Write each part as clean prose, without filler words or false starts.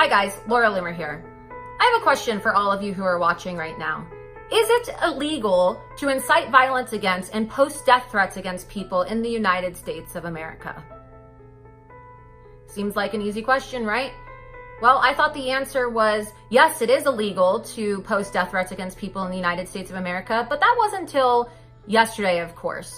Hi guys, Laura Loomer here. I have a question for all of you who are watching right now. Is it illegal to incite violence against and post death threats against people in the United States of America? Seems like an easy question, right? Well, I thought the answer was yes, it is illegal to post death threats against people in the United States of America, but that wasn't until yesterday, of course.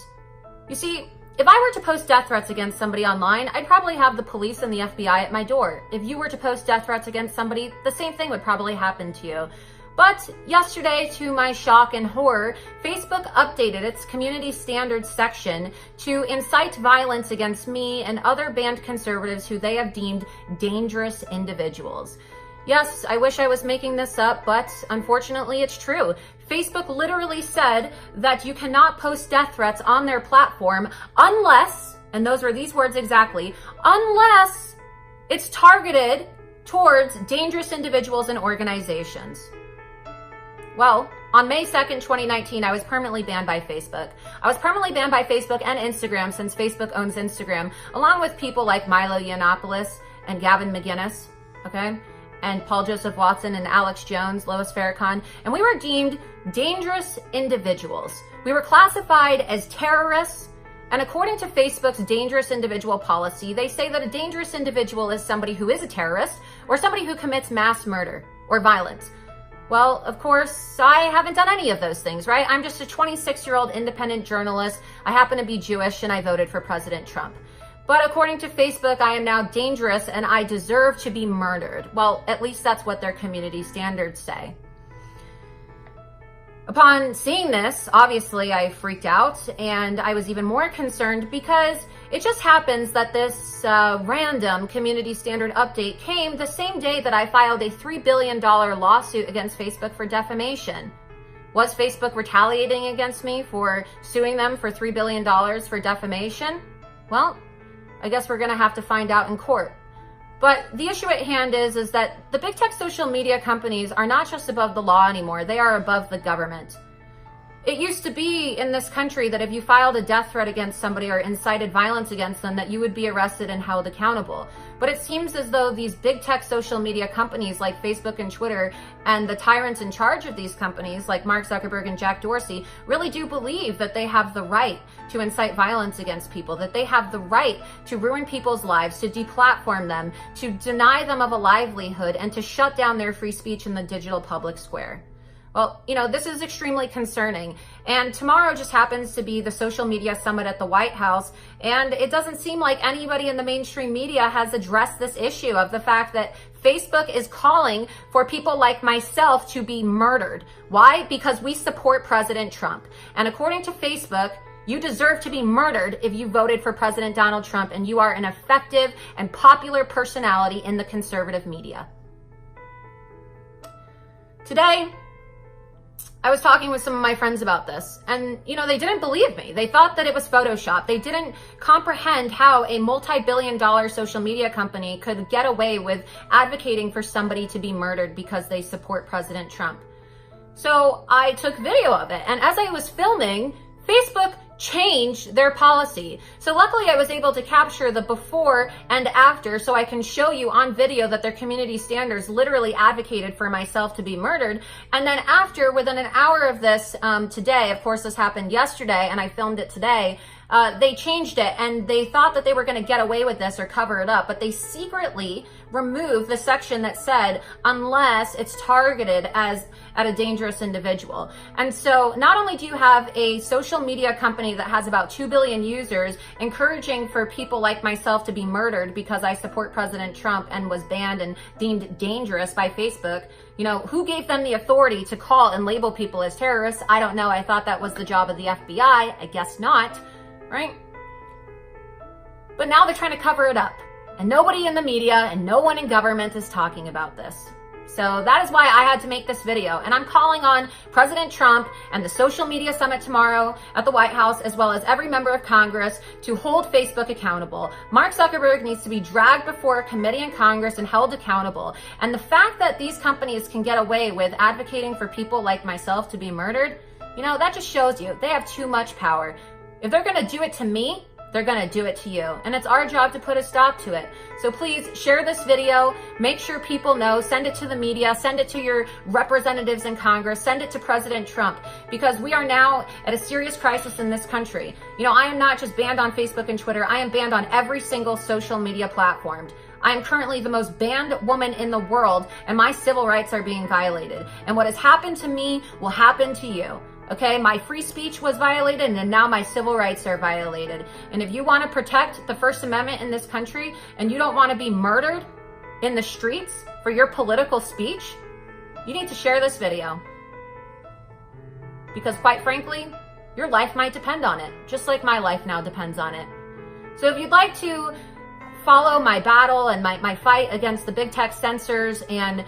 You see, if I were to post death threats against somebody online, I'd probably have the police and the FBI at my door. If you were to post death threats against somebody, the same thing would probably happen to you. But yesterday, to my shock and horror, Facebook updated its community standards section to incite violence against me and other banned conservatives who they have deemed dangerous individuals. Yes, I wish I was making this up, but unfortunately it's true. Facebook literally said that you cannot post death threats on their platform unless, and those were these words exactly, unless it's targeted towards dangerous individuals and organizations. Well, on May 2nd, 2019, I was permanently banned by Facebook. I was permanently banned by Facebook and Instagram since Facebook owns Instagram, along with people like Milo Yiannopoulos and Gavin McInnes, okay? And Paul Joseph Watson and Alex Jones, Louis Farrakhan, and we were deemed dangerous individuals. We were classified as terrorists, and according to Facebook's dangerous individual policy, they say that a dangerous individual is somebody who is a terrorist or somebody who commits mass murder or violence. Well, of course, I haven't done any of those things, right? I'm just a 26-year-old independent journalist. I happen to be Jewish, and I voted for President Trump. But according to Facebook, I am now dangerous and I deserve to be murdered. Well, at least that's what their community standards say. Upon seeing this, obviously I freaked out, and I was even more concerned because it just happens that this random community standard update came the same day that I filed a $3 billion lawsuit against Facebook for defamation. Was Facebook retaliating against me for suing them for $3 billion for defamation? Well, I guess we're gonna have to find out in court. But the issue at hand is that the big tech social media companies are not just above the law anymore, they are above the government. It used to be in this country that if you filed a death threat against somebody or incited violence against them, that you would be arrested and held accountable. But it seems as though these big tech social media companies like Facebook and Twitter and the tyrants in charge of these companies like Mark Zuckerberg and Jack Dorsey really do believe that they have the right to incite violence against people, that they have the right to ruin people's lives, to deplatform them, to deny them of a livelihood, and to shut down their free speech in the digital public square. Well, this is extremely concerning. And tomorrow just happens to be the social media summit at the White House. And it doesn't seem like anybody in the mainstream media has addressed this issue of the fact that Facebook is calling for people like myself to be murdered. Why? Because we support President Trump. And according to Facebook, you deserve to be murdered if you voted for President Donald Trump and you are an effective and popular personality in the conservative media. Today, I was talking with some of my friends about this, and they didn't believe me. They thought that it was Photoshop. They didn't comprehend how a multi-billion-dollar social media company could get away with advocating for somebody to be murdered because they support President Trump. So I took video of it, and as I was filming, Facebook changed their policy. So luckily I was able to capture the before and after so I can show you on video that their community standards literally advocated for myself to be murdered. And then after, within an hour of this today, of course this happened yesterday and I filmed it today, they changed it and they thought that they were going to get away with this or cover it up, but they secretly removed the section that said unless it's targeted at a dangerous individual. And so not only do you have a social media company that has about 2 billion users encouraging for people like myself to be murdered because I support President Trump and was banned and deemed dangerous by Facebook, who gave them the authority to call and label people as terrorists? I don't know. I thought that was the job of the FBI. I guess not. Right? But now they're trying to cover it up, and nobody in the media and no one in government is talking about this. So that is why I had to make this video, and I'm calling on President Trump and the social media summit tomorrow at the White House, as well as every member of Congress, to hold Facebook accountable. Mark Zuckerberg needs to be dragged before a committee in Congress and held accountable. And the fact that these companies can get away with advocating for people like myself to be murdered, that just shows you they have too much power. If they're going to do it to me, they're gonna do it to you. And it's our job to put a stop to it. So please share this video, make sure people know, send it to the media, send it to your representatives in Congress, send it to President Trump, because we are now at a serious crisis in this country. You know, I am not just banned on Facebook and Twitter, I am banned on every single social media platform. I am currently the most banned woman in the world, and my civil rights are being violated. And what has happened to me will happen to you. Okay, my free speech was violated, and now my civil rights are violated. And if you want to protect the First Amendment in this country, and you don't want to be murdered in the streets for your political speech, you need to share this video. Because quite frankly, your life might depend on it, just like my life now depends on it. So if you'd like to follow my battle and my fight against the big tech censors and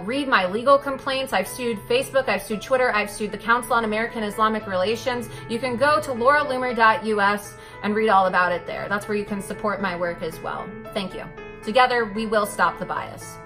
read my legal complaints. I've sued Facebook, I've sued Twitter, I've sued the Council on American Islamic Relations. You can go to lauraloomer.us and read all about it there. That's where you can support my work as well. Thank you. Together, we will stop the bias.